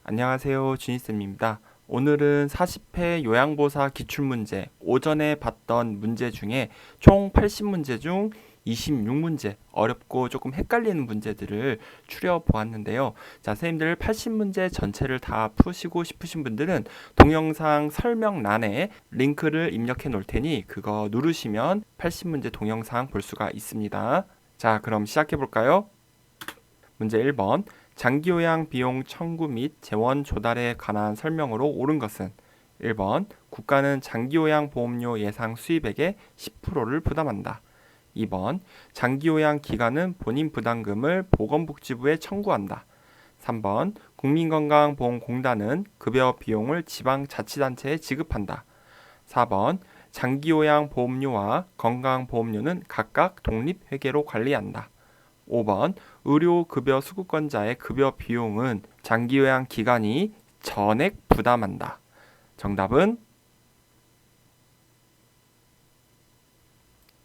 안녕하세요. 주니쌤입니다. 오늘은 40회 요양보사 기출문제, 오전에 봤던 문제 중에 총 80문제 중 26문제, 어렵고 조금 헷갈리는 문제들을 추려보았는데요. 자, 선생님들 80문제 전체를 다 푸시고 싶으신 분들은 동영상 설명란에 링크를 입력해 놓을 테니 그거 누르시면 80문제 동영상 볼 수가 있습니다. 자, 그럼 시작해 볼까요? 문제 1번. 장기요양 비용 청구 및 재원 조달에 관한 설명으로 옳은 것은 1번. 국가는 장기요양 보험료 예상 수입액의 10%를 부담한다. 2번. 장기요양 기관은 본인 부담금을 보건복지부에 청구한다. 3번. 국민건강보험공단은 급여 비용을 지방자치단체에 지급한다. 4번. 장기요양 보험료와 건강보험료는 각각 독립회계로 관리한다. 5번. 의료급여 수급권자의 급여 비용은 장기요양 기관이 전액 부담한다. 정답은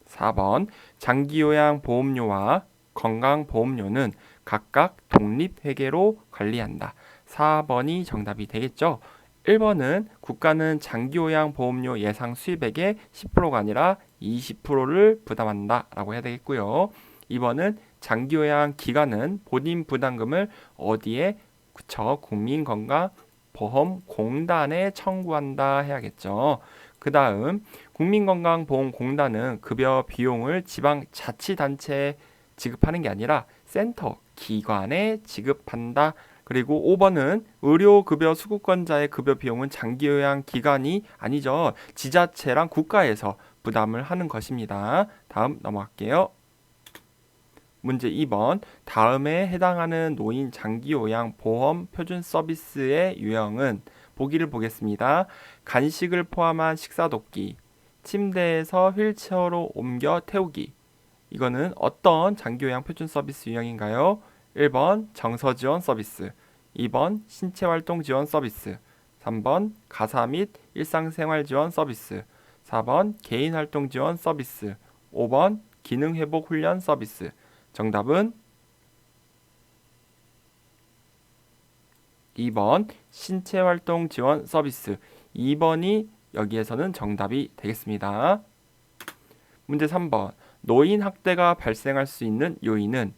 4번. 장기요양 보험료와 건강보험료는 각각 독립회계로 관리한다. 4번이 정답이 되겠죠? 1번은 국가는 장기요양 보험료 예상 수입액의 10%가 아니라 20%를 부담한다 라고 해야 되겠고요. 2번은 장기요양 기관은 본인 부담금을 어디에? 그쵸, 국민건강보험공단에 청구한다 해야겠죠. 그 다음 국민건강보험공단은 급여 비용을 지방자치단체에 지급하는 게 아니라 센터, 기관에 지급한다. 그리고 5번은 의료급여 수급권자의 급여 비용은 장기요양 기관이 아니죠. 지자체랑 국가에서 부담을 하는 것입니다. 다음 넘어갈게요. 문제 2번. 다음에 해당하는 노인 장기요양 보험 표준 서비스의 유형은 보기를 보겠습니다. 간식을 포함한 식사 돕기, 침대에서 휠체어로 옮겨 태우기. 이거는 어떤 장기요양 표준 서비스 유형인가요? 1번 정서 지원 서비스, 2번 신체활동 지원 서비스, 3번 가사 및 일상생활 지원 서비스, 4번 개인활동 지원 서비스, 5번 기능회복 훈련 서비스. 정답은 2번 신체활동 지원 서비스. 2번이 여기에서는 정답이 되겠습니다. 문제 3번. 노인 학대가 발생할 수 있는 요인은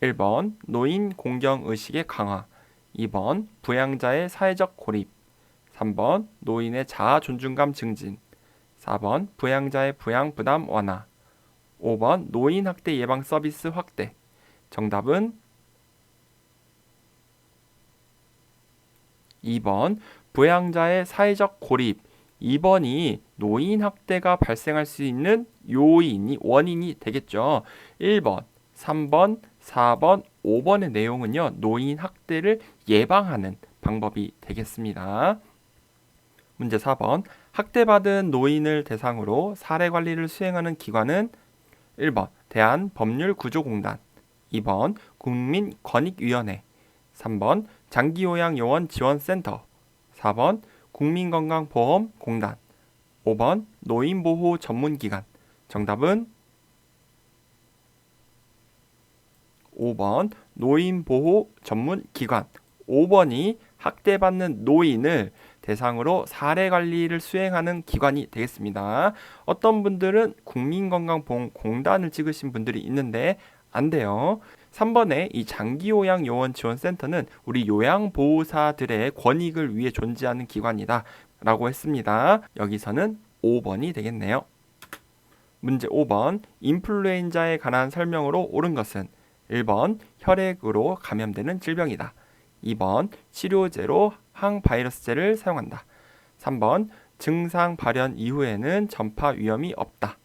1번 노인 공경의식의 강화, 2번 부양자의 사회적 고립, 3번 노인의 자아 존중감 증진, 4번 부양자의 부양 부담 완화, 5번 노인 학대 예방 서비스 확대. 정답은 2번 부양자의 사회적 고립. 2번이 노인 학대가 발생할 수 있는 원인이 되겠죠. 1번, 3번, 4번, 5번의 내용은요, 노인 학대를 예방하는 방법이 되겠습니다. 문제 4번. 학대받은 노인을 대상으로 사례 관리를 수행하는 기관은 1번 대한법률구조공단, 2번 국민권익위원회, 3번 장기요양요원지원센터, 4번 국민건강보험공단, 5번 노인보호전문기관. 정답은 5번 노인보호전문기관. 5번이 학대받는 노인을 대상으로 사례관리를 수행하는 기관이 되겠습니다. 어떤 분들은 국민건강보험공단을 찍으신 분들이 있는데 안 돼요. 3번에 이 장기요양요원지원센터는 우리 요양보호사들의 권익을 위해 존재하는 기관이다 라고 했습니다. 여기서는 5번이 되겠네요. 문제 5번. 인플루엔자에 관한 설명으로 옳은 것은 1번 혈액으로 감염되는 질병이다. 2번 치료제로 항바이러스제를 사용한다. 3번 증상 발현 이후에는 전파 위험이 없다.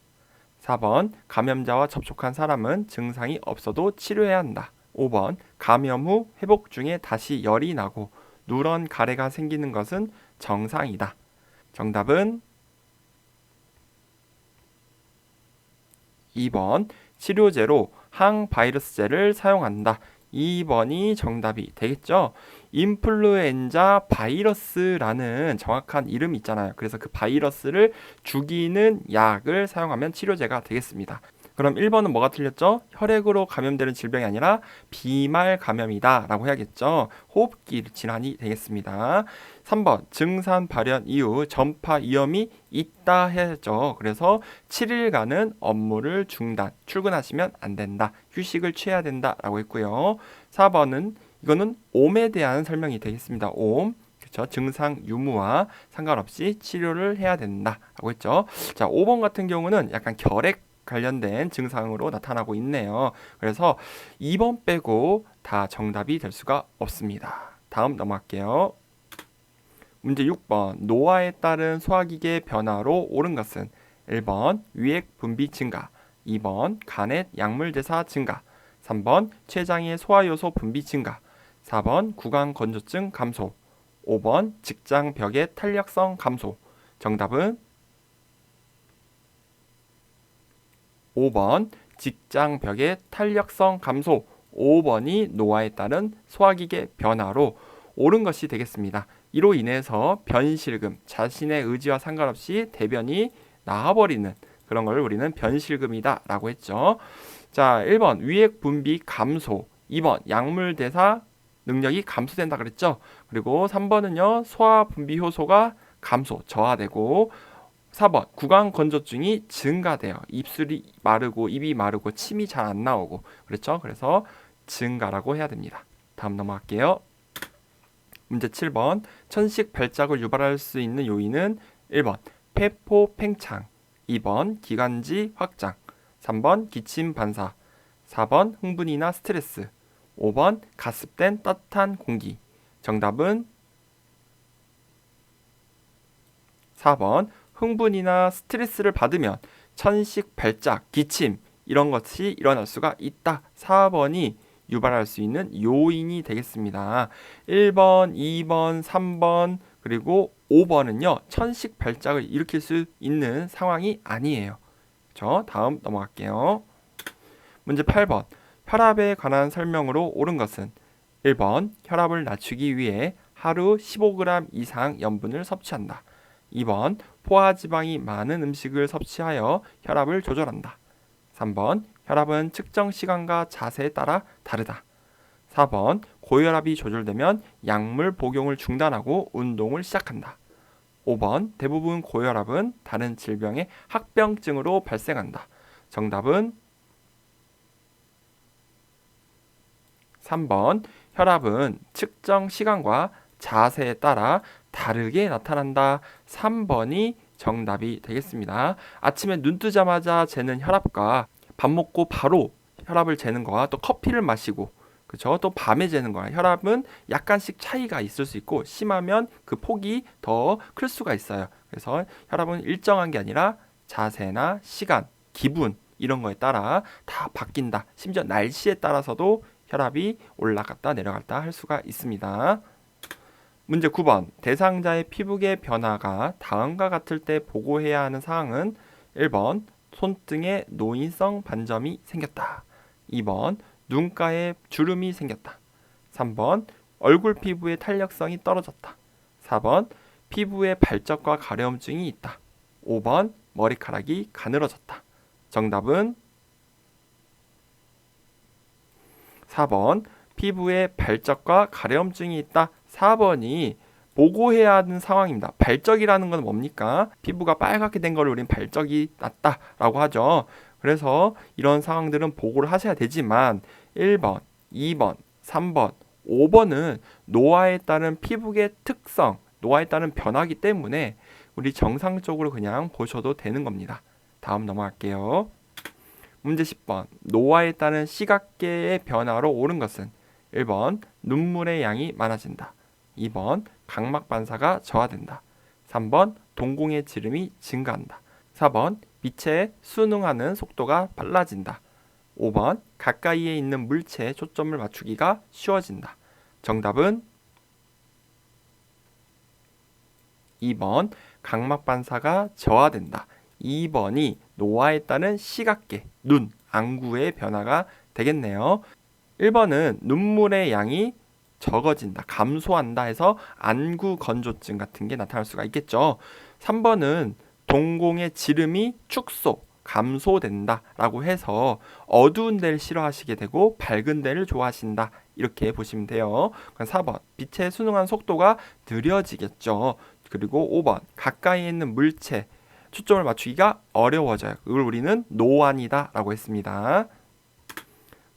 4번 감염자와 접촉한 사람은 증상이 없어도 치료해야 한다. 5번 감염 후 회복 중에 다시 열이 나고 누런 가래가 생기는 것은 정상이다. 정답은 2번 치료제로 항바이러스제를 사용한다. 2번이 정답이 되겠죠. 인플루엔자 바이러스라는 정확한 이름이 있잖아요. 그래서 그 바이러스를 죽이는 약을 사용하면 치료제가 되겠습니다. 그럼 1번은 뭐가 틀렸죠? 혈액으로 감염되는 질병이 아니라 비말 감염이다 라고 해야겠죠. 호흡기 질환이 되겠습니다. 3번 증산 발현 이후 전파 위험이 있다 해야죠. 그래서 7일간은 업무를 중단, 출근하시면 안 된다, 휴식을 취해야 된다 라고 했고요. 4번은 이거는 옴에 대한 설명이 되겠습니다. 옴, 그렇죠? 증상 유무와 상관없이 치료를 해야 된다라고 했죠. 자, 5번 같은 경우는 약간 결핵 관련된 증상으로 나타나고 있네요. 그래서 2번 빼고 다 정답이 될 수가 없습니다. 다음 넘어갈게요. 문제 6번. 노화에 따른 소화기계 변화로 옳은 것은 1번 위액 분비 증가, 2번 간의 약물대사 증가, 3번 췌장의 소화효소 분비 증가, 4번 구강 건조증 감소, 5번 직장벽의 탄력성 감소. 정답은 5번 직장벽의 탄력성 감소. 5번이 노화에 따른 소화기계 변화로 옳은 것이 되겠습니다. 이로 인해서 변실금, 자신의 의지와 상관없이 대변이 나와버리는 그런 걸 우리는 변실금이다 라고 했죠. 자, 1번 위액 분비 감소, 2번 약물 대사 능력이 감소된다 그랬죠. 그리고 3번은요 소화 분비 효소가 감소, 저하되고, 4번 구강 건조증이 증가돼요. 입술이 마르고 입이 마르고 침이 잘 안 나오고, 그렇죠. 그래서 증가라고 해야 됩니다. 다음 넘어갈게요. 문제 7번. 천식 발작을 유발할 수 있는 요인은 1번 폐포 팽창, 2번 기관지 확장, 3번 기침 반사, 4번 흥분이나 스트레스, 5번 가습된 따뜻한 공기. 정답은 4번 흥분이나 스트레스를 받으면 천식 발작, 기침 이런 것이 일어날 수가 있다. 4번이 유발할 수 있는 요인이 되겠습니다. 1번, 2번, 3번 그리고 5번은요 천식 발작을 일으킬 수 있는 상황이 아니에요. 저 다음 넘어갈게요. 문제 8번. 혈압에 관한 설명으로 옳은 것은 1번 혈압을 낮추기 위해 하루 15g 이상 염분을 섭취한다. 2번 포화지방이 많은 음식을 섭취하여 혈압을 조절한다. 3번 혈압은 측정 시간과 자세에 따라 다르다. 4번 고혈압이 조절되면 약물 복용을 중단하고 운동을 시작한다. 5번 대부분 고혈압은 다른 질병의 합병증으로 발생한다. 정답은 3번 혈압은 측정 시간과 자세에 따라 다르게 나타난다. 3번이 정답이 되겠습니다. 아침에 눈 뜨자마자 재는 혈압과 밥 먹고 바로 혈압을 재는 거와 또 커피를 마시고, 그렇죠? 또 밤에 재는 거와 혈압은 약간씩 차이가 있을 수 있고 심하면 그 폭이 더 클 수가 있어요. 그래서 혈압은 일정한 게 아니라 자세나 시간, 기분 이런 거에 따라 다 바뀐다. 심지어 날씨에 따라서도 혈압이 올라갔다 내려갔다 할 수가 있습니다. 문제 9번. 대상자의 피부계 변화가 다음과 같을 때 보고해야 하는 사항은 1번 손등에 노인성 반점이 생겼다. 2번 눈가에 주름이 생겼다. 3번 얼굴 피부의 탄력성이 떨어졌다. 4번 피부에 발적과 가려움증이 있다. 5번 머리카락이 가늘어졌다. 정답은 4번 피부에 발적과 가려움증이 있다. 4번이 보고해야 하는 상황입니다. 발적이라는 건 뭡니까? 피부가 빨갛게 된 걸 우린 발적이 났다라고 하죠. 그래서 이런 상황들은 보고를 하셔야 되지만 1번, 2번, 3번, 5번은 노화에 따른 피부의 특성, 노화에 따른 변화이기 때문에 우리 정상적으로 그냥 보셔도 되는 겁니다. 다음 넘어갈게요. 문제 10번. 노화에 따른 시각계의 변화로 옳은 것은 1번 눈물의 양이 많아진다. 2번 각막 반사가 저하된다. 3번 동공의 지름이 증가한다. 4번 빛에 순응하는 속도가 빨라진다. 5번 가까이에 있는 물체에 초점을 맞추기가 쉬워진다. 정답은 2번 각막 반사가 저하된다. 2번이 노화에 따른 시각계, 눈, 안구의 변화가 되겠네요. 1번은 눈물의 양이 적어진다, 감소한다 해서 안구 건조증 같은 게 나타날 수가 있겠죠. 3번은 동공의 지름이 축소, 감소된다 라고 해서 어두운 데를 싫어하시게 되고 밝은 데를 좋아하신다, 이렇게 보시면 돼요. 그럼 4번 빛에 순응한 속도가 느려지겠죠. 그리고 5번 가까이 있는 물체 초점을 맞추기가 어려워져요. 이걸 우리는 노안이다 라고 했습니다.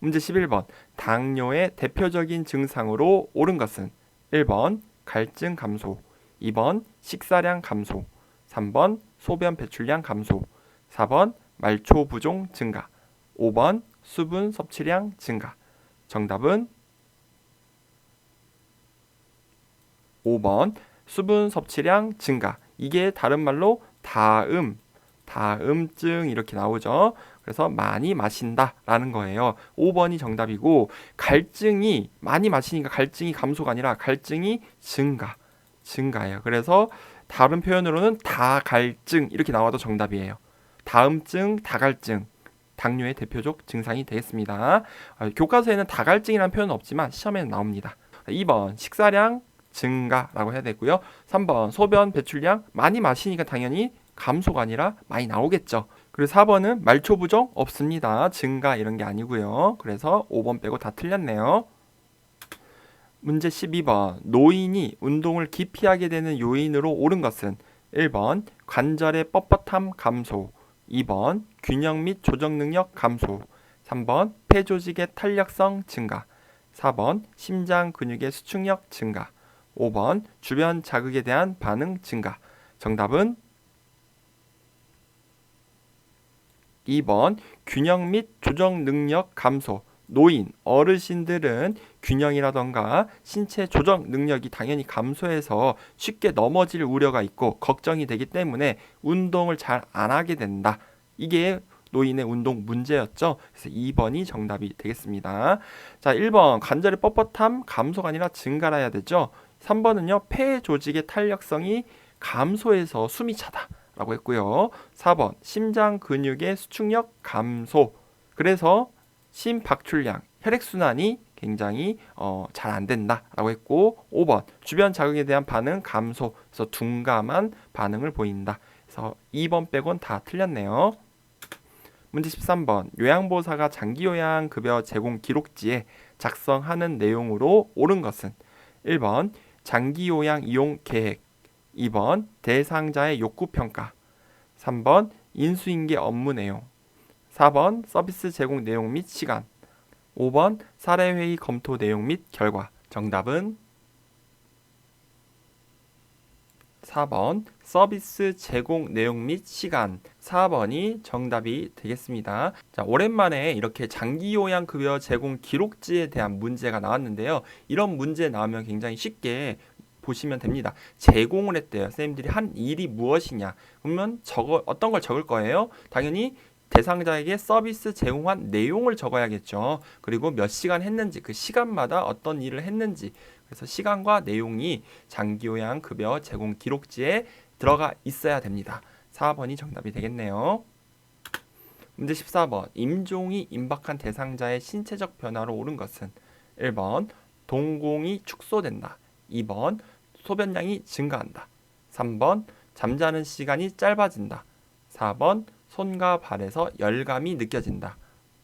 문제 11번 당뇨의 대표적인 증상으로 옳은 것은 1번 갈증 감소, 2번 식사량 감소, 3번 소변 배출량 감소, 4번 말초 부종 증가, 5번 수분 섭취량 증가. 정답은 5번 수분 섭취량 증가. 이게 다른 말로 다음증 이렇게 나오죠. 그래서 많이 마신다 라는 거예요. 5번이 정답이고, 갈증이 많이 마시니까 갈증이 감소가 아니라 갈증이 증가예요. 그래서 다른 표현으로는 다갈증 이렇게 나와도 정답이에요. 다음증, 다갈증, 당뇨의 대표적 증상이 되겠습니다. 교과서에는 다갈증이라는 표현은 없지만 시험에는 나옵니다. 2번 식사량 증가라고 해야 되고요. 3번 소변 배출량, 많이 마시니까 당연히 감소가 아니라 많이 나오겠죠. 그리고 4번은 말초 부종 없습니다. 증가 이런 게 아니고요. 그래서 5번 빼고 다 틀렸네요. 문제 12번 노인이 운동을 기피하게 되는 요인으로 옳은 것은 1번 관절의 뻣뻣함 감소, 2번 균형 및 조정 능력 감소, 3번 폐조직의 탄력성 증가, 4번 심장 근육의 수축력 증가, 5번 주변 자극에 대한 반응 증가. 정답은 2번 균형 및 조정 능력 감소. 노인, 어르신들은 균형이라던가 신체 조정 능력이 당연히 감소해서 쉽게 넘어질 우려가 있고 걱정이 되기 때문에 운동을 잘 안 하게 된다. 이게 노인의 운동 문제였죠. 그래서 2번이 정답이 되겠습니다. 자, 1번 관절의 뻣뻣함 감소가 아니라 증가라 해야 되죠. 3번은요 폐 조직의 탄력성이 감소해서 숨이 차다 라고 했고요. 4번 심장 근육의 수축력 감소, 그래서 심박출량, 혈액순환이 굉장히 잘 안 된다 라고 했고, 5번 주변 자극에 대한 반응 감소, 그래서 둔감한 반응을 보인다. 그래서 2번 빼곤 다 틀렸네요. 문제 13번 요양보호사가 장기요양급여 제공 기록지에 작성하는 내용으로 옳은 것은 1번 장기요양 이용 계획, 2번 대상자의 욕구평가, 3번 인수인계 업무 내용, 4번 서비스 제공 내용 및 시간, 5번 사례회의 검토 내용 및 결과. 정답은 4번 서비스 제공 내용 및 시간, 4번이 정답이 되겠습니다. 자, 오랜만에 이렇게 장기요양급여 제공 기록지에 대한 문제가 나왔는데요. 이런 문제 나오면 굉장히 쉽게 보시면 됩니다. 제공을 했대요. 선생님들이 한 일이 무엇이냐. 그러면 어떤 걸 적을 거예요? 당연히 대상자에게 서비스 제공한 내용을 적어야겠죠. 그리고 몇 시간 했는지, 그 시간마다 어떤 일을 했는지, 그래서 시간과 내용이 장기요양급여 제공 기록지에 들어가 있어야 됩니다. 4번이 정답이 되겠네요. 문제 14번 임종이 임박한 대상자의 신체적 변화로 옳은 것은 1번 동공이 축소된다, 2번 소변량이 증가한다, 3번 잠자는 시간이 짧아진다, 4번 손과 발에서 열감이 느껴진다,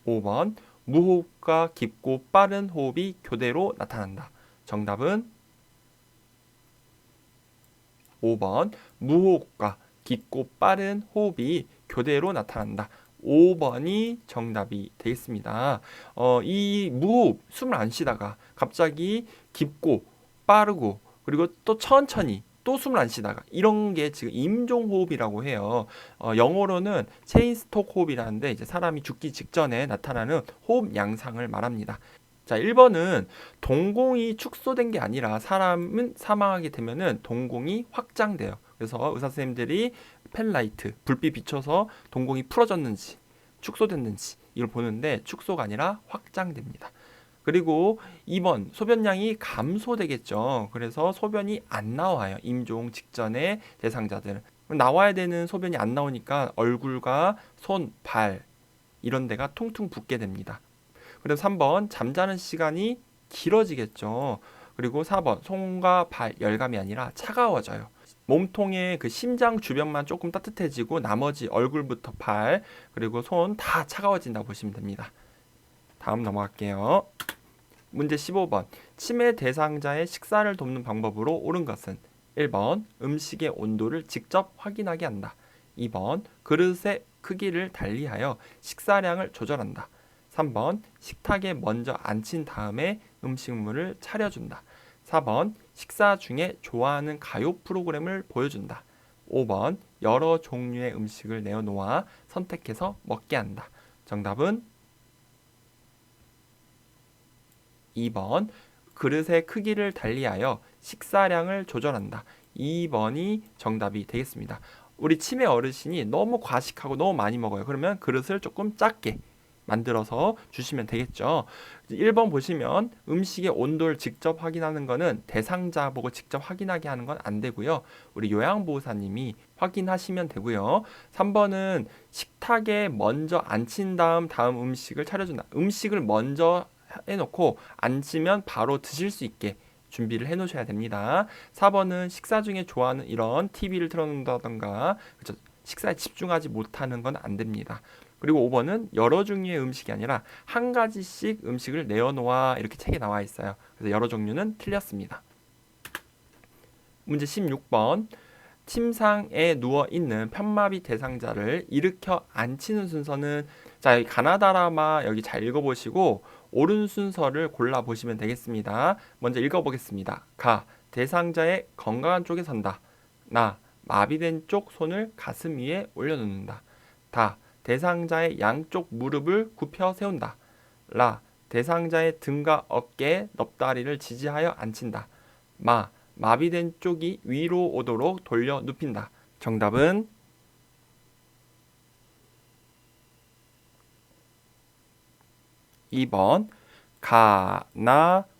5번 무호흡과 깊고 빠른 호흡이 교대로 나타난다. 정답은 5번 무호흡과 깊고 빠른 호흡이 교대로 나타난다. 5번이 정답이 되겠습니다. 이 무호흡, 숨을 안 쉬다가 갑자기 깊고 빠르고 그리고 또 천천히 또 숨을 안 쉬다가 이런 게 지금 임종호흡이라고 해요. 영어로는 체인스톡 호흡이라는데 이제 사람이 죽기 직전에 나타나는 호흡 양상을 말합니다. 자, 1번은 동공이 축소된 게 아니라 사람은 사망하게 되면은 동공이 확장돼요. 그래서 의사 선생님들이 펜라이트, 불빛 비춰서 동공이 풀어졌는지 축소됐는지 이걸 보는데 축소가 아니라 확장됩니다. 그리고 2번 소변량이 감소되겠죠. 그래서 소변이 안 나와요. 임종 직전에 대상자들은. 나와야 되는 소변이 안 나오니까 얼굴과 손, 발 이런 데가 퉁퉁 붓게 됩니다. 그래서 3번 잠자는 시간이 길어지겠죠. 그리고 4번 손과 발 열감이 아니라 차가워져요. 몸통의 그 심장 주변만 조금 따뜻해지고 나머지 얼굴부터 팔 그리고 손 다 차가워진다고 보시면 됩니다. 다음 넘어갈게요. 문제 15번. 치매 대상자의 식사를 돕는 방법으로 옳은 것은 1번 음식의 온도를 직접 확인하게 한다. 2번 그릇의 크기를 달리하여 식사량을 조절한다. 3번 식탁에 먼저 앉힌 다음에 음식물을 차려준다. 4번 식사 중에 좋아하는 가요 프로그램을 보여준다. 5번 여러 종류의 음식을 내어놓아 선택해서 먹게 한다. 정답은 2번 그릇의 크기를 달리하여 식사량을 조절한다. 2번이 정답이 되겠습니다. 우리 치매 어르신이 너무 과식하고 너무 많이 먹어요. 그러면 그릇을 조금 작게 만들어서 주시면 되겠죠. 1번 보시면 음식의 온도를 직접 확인하는 거는 대상자 보고 직접 확인하게 하는 건 안 되고요. 우리 요양보호사님이 확인하시면 되고요. 3번은 식탁에 먼저 앉힌 다음 음식을 차려준다. 음식을 먼저 해놓고 앉으면 바로 드실 수 있게 준비를 해 놓으셔야 됩니다. 4번은 식사 중에 좋아하는 이런 TV를 틀어놓는다던가 그렇죠? 식사에 집중하지 못하는 건 안 됩니다. 그리고 5번은 여러 종류의 음식이 아니라 한 가지씩 음식을 내어놓아 이렇게 책에 나와 있어요. 그래서 여러 종류는 틀렸습니다. 문제 16번. 침상에 누워있는 편마비 대상자를 일으켜 앉히는 순서는 자, 여기 가나다라마 여기 잘 읽어보시고 옳은 순서를 골라보시면 되겠습니다. 먼저 읽어보겠습니다. 가. 대상자의 건강한 쪽에 선다. 나. 마비된 쪽 손을 가슴 위에 올려놓는다. 다. 대상자의 양쪽 무릎을 굽혀 세운다. 라. 대상자의 등과 어깨, 넙다리를 지지하여 앉힌다. 마. 마비된 쪽이 위로 오도록 돌려 눕힌다. 정답은 2번 가나다마라가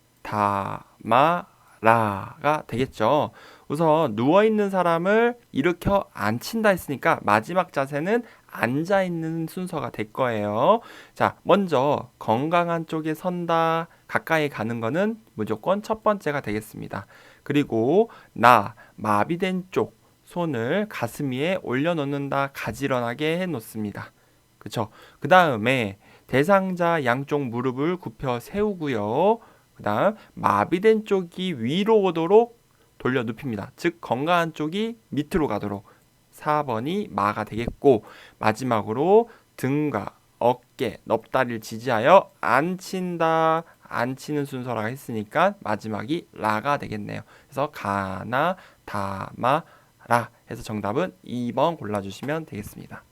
되겠죠. 우선 누워있는 사람을 일으켜 앉힌다 했으니까 마지막 자세는 앉아있는 순서가 될 거예요. 자, 먼저 건강한 쪽에 선다, 가까이 가는 거는 무조건 첫 번째가 되겠습니다. 그리고 나, 마비된 쪽 손을 가슴 위에 올려놓는다, 가지런하게 해놓습니다. 그쵸? 그 다음에 대상자 양쪽 무릎을 굽혀 세우고요. 그 다음 마비된 쪽이 위로 오도록 돌려 눕힙니다. 즉 건강한 쪽이 밑으로 가도록 4번이 마가 되겠고 마지막으로 등과 어깨, 넙다리를 지지하여 앉힌다. 앉히는 순서라고 했으니까 마지막이 라가 되겠네요. 그래서 가나, 다마, 라 해서 정답은 2번 골라주시면 되겠습니다.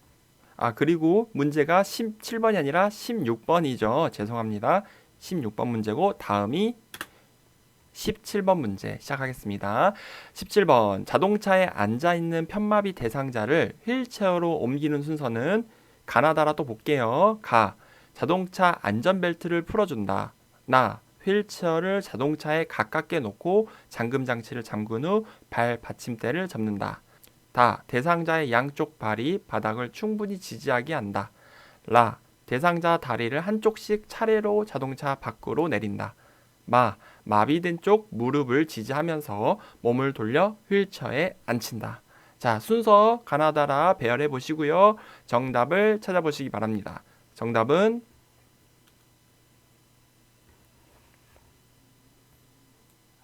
그리고 문제가 17번이 아니라 16번이죠. 죄송합니다. 16번 문제고 다음이 17번 문제 시작하겠습니다. 17번 자동차에 앉아있는 편마비 대상자를 휠체어로 옮기는 순서는 가나다라 또 볼게요. 가. 자동차 안전벨트를 풀어준다. 나. 휠체어를 자동차에 가깝게 놓고 잠금 장치를 잠근 후 발 받침대를 접는다. 다. 대상자의 양쪽 발이 바닥을 충분히 지지하게 한다. 라. 대상자 다리를 한쪽씩 차례로 자동차 밖으로 내린다. 마. 마비된 쪽 무릎을 지지하면서 몸을 돌려 휠체어에 앉힌다. 자, 순서 가나다라 배열해 보시고요. 정답을 찾아보시기 바랍니다. 정답은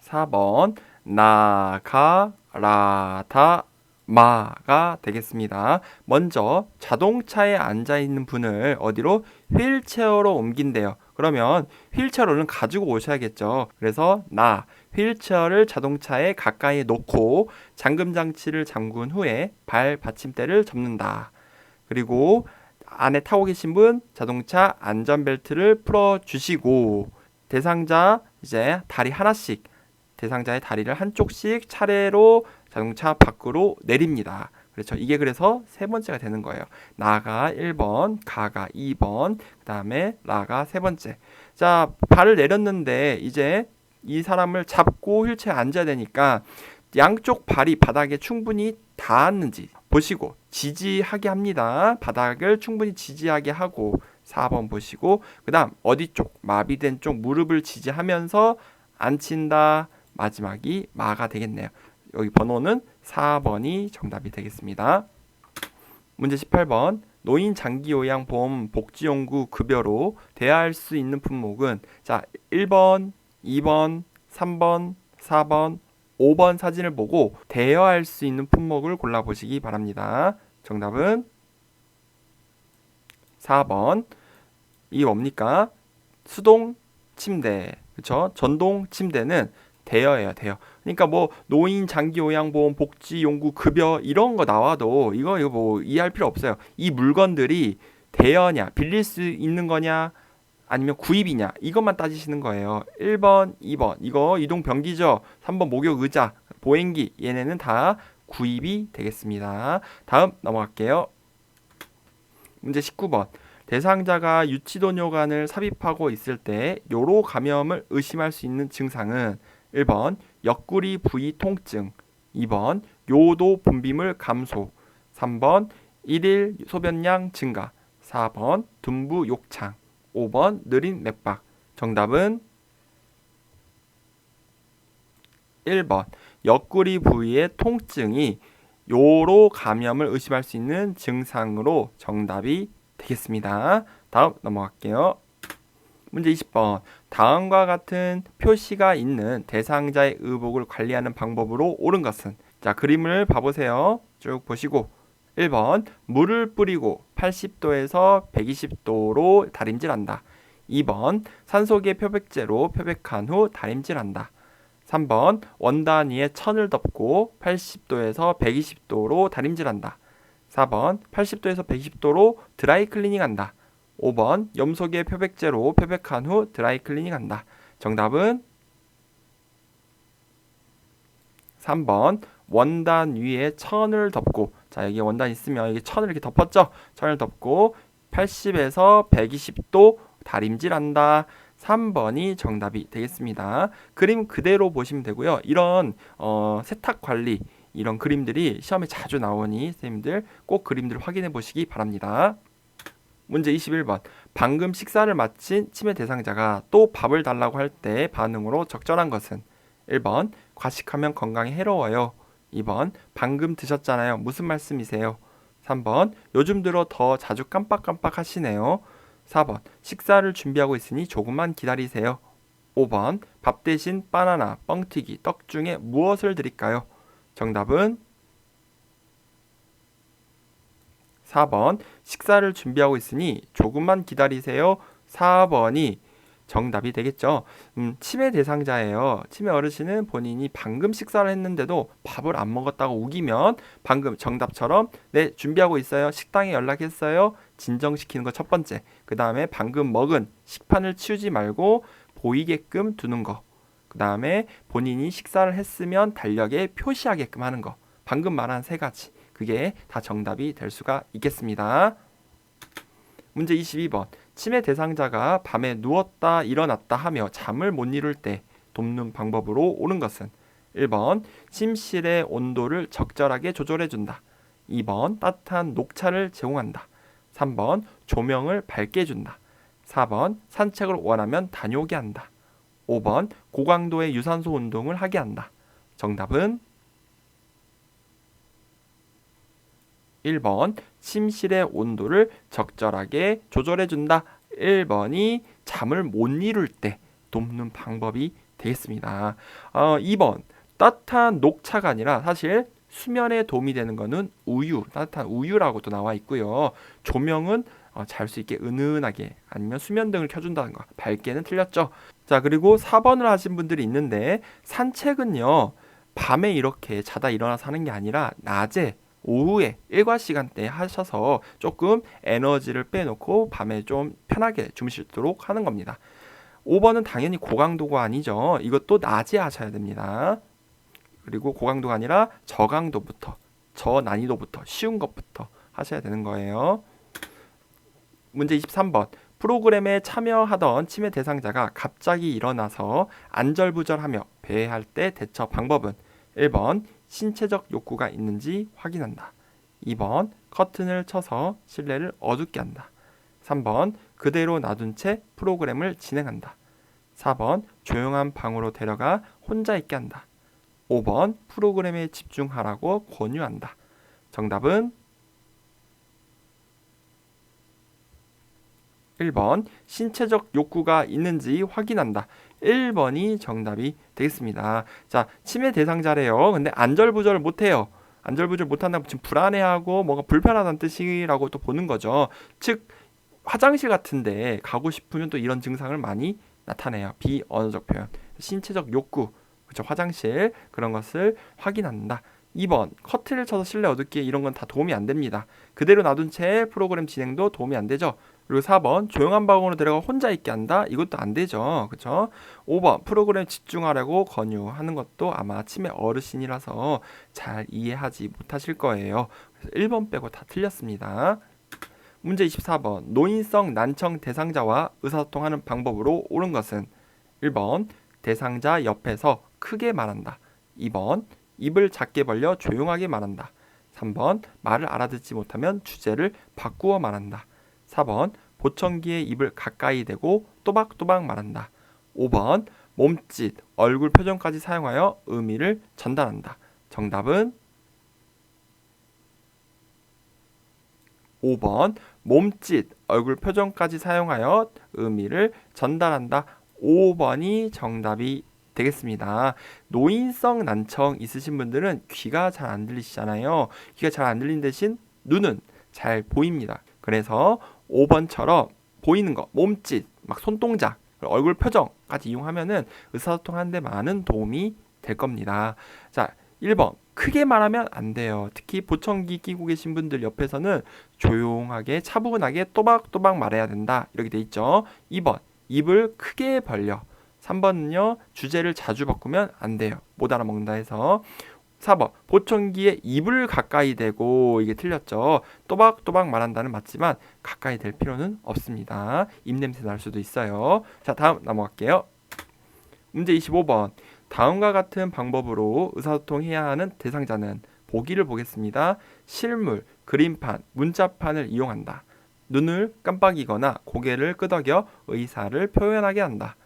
4번 나가라다마가 되겠습니다. 먼저 자동차에 앉아있는 분을 어디로? 휠체어로 옮긴대요. 그러면 휠체어를 가지고 오셔야겠죠. 그래서 나 휠체어를 자동차에 가까이 놓고 잠금 장치를 잠근 후에 발 받침대를 접는다. 그리고 안에 타고 계신 분 자동차 안전벨트를 풀어주시고 대상자 이제 다리 하나씩 대상자의 다리를 한쪽씩 차례로 자동차 밖으로 내립니다. 그렇죠. 이게 그래서 세 번째가 되는 거예요. 나가 1번, 가가 2번, 그 다음에 라가 세 번째. 자, 발을 내렸는데 이제 이 사람을 잡고 휠체어에 앉아야 되니까 양쪽 발이 바닥에 충분히 닿았는지 보시고 지지하게 합니다. 바닥을 충분히 지지하게 하고 4번 보시고 그 다음 어디 쪽? 마비된 쪽 무릎을 지지하면서 앉힌다. 마지막이 마가 되겠네요. 여기 번호는 4번이 정답이 되겠습니다. 문제 18번. 노인 장기요양보험 복지연구 급여로 대여할 수 있는 품목은 자 1번, 2번, 3번, 4번, 5번 사진을 보고 대여할 수 있는 품목을 골라보시기 바랍니다. 정답은 4번. 이게 뭡니까? 수동 침대, 그렇죠? 전동 침대는 대여예요, 대여. 그러니까 뭐 노인 장기요양보험 복지연구 급여 이런 거 나와도 이거 뭐 이해할 필요 없어요. 이 물건들이 대여냐, 빌릴 수 있는 거냐, 아니면 구입이냐 이것만 따지시는 거예요. 1번, 2번 이거 이동 변기죠. 3번 목욕 의자, 보행기 얘네는 다 구입이 되겠습니다. 다음 넘어갈게요. 문제 19번. 대상자가 유치도뇨관을 삽입하고 있을 때 요로 감염을 의심할 수 있는 증상은 1번 옆구리 부위 통증, 2번 요도 분비물 감소, 3번 일일 소변량 증가, 4번 둔부 욕창, 5번 느린 맥박. 정답은 1번 옆구리 부위의 통증이 요로 감염을 의심할 수 있는 증상으로 정답이 되겠습니다. 다음 넘어갈게요. 문제 20번. 다음과 같은 표시가 있는 대상자의 의복을 관리하는 방법으로 옳은 것은? 자, 그림을 봐보세요. 쭉 보시고 1번 물을 뿌리고 80도에서 120도로 다림질한다. 2번 산소계 표백제로 표백한 후 다림질한다. 3번 원단 위에 천을 덮고 80도에서 120도로 다림질한다. 4번 80도에서 120도로 드라이 클리닝한다. 5번 염소계 표백제로 표백한 후 드라이 클리닝한다. 정답은 3번 원단 위에 천을 덮고, 자 여기 원단 있으면 여기 천을 이렇게 덮었죠. 천을 덮고 80에서 120도 다림질한다. 3번이 정답이 되겠습니다. 그림 그대로 보시면 되고요. 이런 세탁 관리 이런 그림들이 시험에 자주 나오니 선생님들 꼭 그림들을 확인해 보시기 바랍니다. 문제 21번. 방금 식사를 마친 치매 대상자가 또 밥을 달라고 할 때 반응으로 적절한 것은? 1번 과식하면 건강에 해로워요. 2번 방금 드셨잖아요. 무슨 말씀이세요? 3번 요즘 들어 더 자주 깜빡깜빡 하시네요. 4번 식사를 준비하고 있으니 조금만 기다리세요. 5번 밥 대신 바나나, 뻥튀기, 떡 중에 무엇을 드릴까요? 정답은 4번 식사를 준비하고 있으니 조금만 기다리세요. 4번이 정답이 되겠죠. 치매 대상자예요. 치매 어르신은 본인이 방금 식사를 했는데도 밥을 안 먹었다고 우기면 방금 정답처럼 네 준비하고 있어요. 식당에 연락했어요. 진정시키는 거 첫 번째. 그 다음에 방금 먹은 식판을 치우지 말고 보이게끔 두는 거. 그 다음에 본인이 식사를 했으면 달력에 표시하게끔 하는 거. 방금 말한 세 가지. 그게 다 정답이 될 수가 있겠습니다. 문제 22번. 치매 대상자가 밤에 누웠다 일어났다 하며 잠을 못 이룰 때 돕는 방법으로 옳은 것은? 1번 침실의 온도를 적절하게 조절해준다. 2번 따뜻한 녹차를 제공한다. 3번 조명을 밝게 해준다. 4번 산책을 원하면 다녀오게 한다. 5번 고강도의 유산소 운동을 하게 한다. 정답은 1번 침실의 온도를 적절하게 조절해준다. 1번이 잠을 못 이룰 때 돕는 방법이 되겠습니다. 2번 따뜻한 녹차가 아니라 사실 수면에 도움이 되는 거는 우유, 따뜻한 우유라고도 나와 있고요. 조명은 잘 수 있게 은은하게 아니면 수면등을 켜준다는 거. 밝게는 틀렸죠. 자, 그리고 4번을 하신 분들이 있는데 산책은요. 밤에 이렇게 자다 일어나서 하는 게 아니라 낮에 오후에 일과 시간대에 하셔서 조금 에너지를 빼놓고 밤에 좀 편하게 주무시도록 하는 겁니다. 5번은 당연히 고강도가 아니죠. 이것도 낮에 하셔야 됩니다. 그리고 고강도가 아니라 저강도부터, 저난이도부터, 쉬운 것부터 하셔야 되는 거예요. 문제 23번. 프로그램에 참여하던 치매 대상자가 갑자기 일어나서 안절부절하며 배회할 때 대처 방법은? 1번 신체적 욕구가 있는지 확인한다. 2번 커튼을 쳐서 실내를 어둡게 한다. 3번 그대로 놔둔 채 프로그램을 진행한다. 4번 조용한 방으로 데려가 혼자 있게 한다. 5번 프로그램에 집중하라고 권유한다. 정답은 1번 신체적 욕구가 있는지 확인한다. 1번이 정답이 되겠습니다. 자, 치매 대상자래요. 근데 안절부절 못해요. 안절부절 못한다면 지금 불안해하고 뭔가 불편하다는 뜻이라고 또 보는 거죠. 즉 화장실 같은데 가고 싶으면 또 이런 증상을 많이 나타내요. 비언어적 표현. 신체적 욕구, 그렇죠? 화장실 그런 것을 확인한다. 2번 커트를 쳐서 실내 어둡기 이런 건 다 도움이 안 됩니다. 그대로 놔둔 채 프로그램 진행도 도움이 안 되죠. 그리고 4번 조용한 방으로 들어가 혼자 있게 한다. 이것도 안 되죠. 그렇죠? 5번 프로그램 집중하라고 권유하는 것도 아마 치매 어르신이라서 잘 이해하지 못하실 거예요. 그래서 1번 빼고 다 틀렸습니다. 문제 24번 노인성 난청 대상자와 의사소통하는 방법으로 옳은 것은 1번 대상자 옆에서 크게 말한다. 2번 입을 작게 벌려 조용하게 말한다. 3번 말을 알아듣지 못하면 주제를 바꾸어 말한다. 4번 보청기에 입을 가까이 대고 또박또박 말한다. 5번 몸짓, 얼굴 표정까지 사용하여 의미를 전달한다. 정답은 5번 몸짓, 얼굴 표정까지 사용하여 의미를 전달한다. 5번이 정답이 되겠습니다. 노인성 난청 있으신 분들은 귀가 잘 안 들리시잖아요. 귀가 잘 안 들린 대신 눈은 잘 보입니다. 그래서 5번처럼 보이는 거, 몸짓, 막 손동작, 얼굴 표정까지 이용하면은 의사소통하는 데 많은 도움이 될 겁니다. 자, 1번 크게 말하면 안 돼요. 특히 보청기 끼고 계신 분들 옆에서는 조용하게 차분하게 또박또박 말해야 된다. 이렇게 돼 있죠. 2번 입을 크게 벌려. 3번은요 주제를 자주 바꾸면 안 돼요. 못 알아먹는다 해서. 4번 보청기에 입을 가까이 대고, 이게 틀렸죠. 또박또박 말한다는 맞지만 가까이 댈 필요는 없습니다. 입냄새 날 수도 있어요. 자, 다음 넘어갈게요. 문제 25번 다음과 같은 방법으로 의사소통해야 하는 대상자는 보기를 보겠습니다. 실물, 그림판, 문자판을 이용한다. 눈을 깜빡이거나 고개를 끄덕여 의사를 표현하게 한다.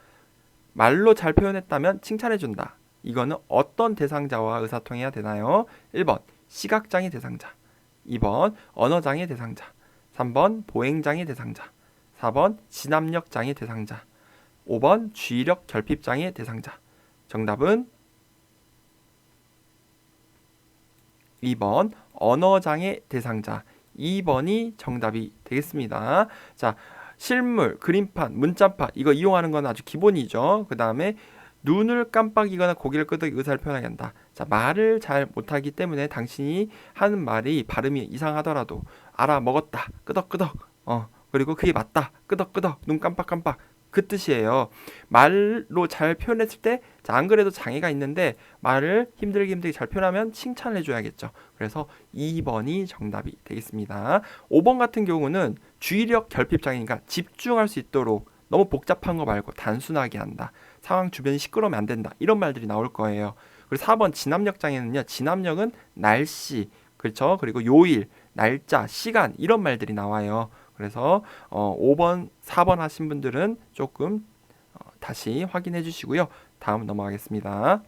말로 잘 표현했다면 칭찬해준다. 이거는 어떤 대상자와 의사소통해야 되나요? 1번 시각장애 대상자, 2번 언어장애 대상자, 3번 보행장애 대상자, 4번 진압력장애 대상자, 5번 주의력 결핍장애 대상자. 정답은 2번 언어장애 대상자. 2번이 정답이 되겠습니다. 자, 실물, 그림판, 문자판 이거 이용하는 건 아주 기본이죠. 그 다음에 눈을 깜빡이거나 고개를 끄덕이 의사를 표현하게 한다. 자, 말을 잘 못하기 때문에 당신이 하는 말이 발음이 이상하더라도 알아먹었다, 끄덕끄덕, 그리고 그게 맞다, 끄덕끄덕, 눈 깜빡깜빡, 그 뜻이에요. 말로 잘 표현했을 때, 자, 안 그래도 장애가 있는데 말을 힘들게 잘 표현하면 칭찬을 해줘야겠죠. 그래서 2번이 정답이 되겠습니다. 5번 같은 경우는 주의력 결핍 장애니까 집중할 수 있도록 너무 복잡한 거 말고 단순하게 한다. 상황 주변이 시끄러우면 안 된다. 이런 말들이 나올 거예요. 그리고 4번 진압력 장애는요. 진압력은 날씨, 그렇죠? 그리고 요일, 날짜, 시간 이런 말들이 나와요. 그래서 5번, 4번 하신 분들은 조금 다시 확인해 주시고요. 다음 넘어가겠습니다.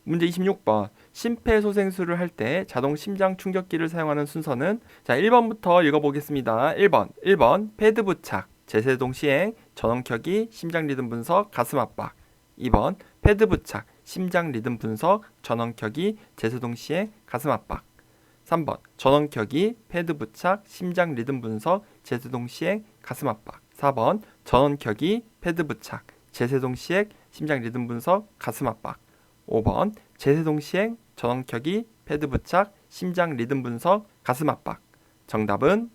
문제 26번 심폐소생술을 할 때 자동 심장 충격기를 사용하는 순서는, 자, 1번부터 읽어보겠습니다. 1번 패드 부착, 제세동 시행, 전원 켜기, 심장 리듬 분석, 가슴 압박. 2번 패드 부착, 심장 리듬 분석, 전원 켜기, 제세동 시행, 가슴 압박. 3번 전원 켜기, 패드 부착, 심장 리듬 분석, 제세동 시행, 가슴 압박. 4번 전원 켜기, 패드 부착, 제세동 시행, 심장 리듬 분석, 가슴 압박. 5번 제세동 시행, 전원 켜기, 패드 부착, 심장 리듬 분석, 가슴 압박. 정답은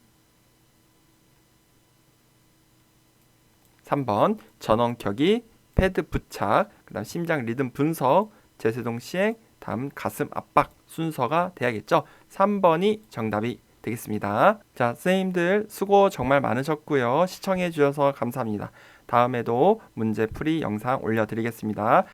3번 전원 켜기, 패드 부착, 그다음 심장 리듬 분석, 제세동 시행, 다음 가슴 압박 순서가 돼야겠죠. 3번이 정답이 되겠습니다. 자, 선생님들 수고 정말 많으셨고요. 시청해 주셔서 감사합니다. 다음에도 문제풀이 영상 올려드리겠습니다.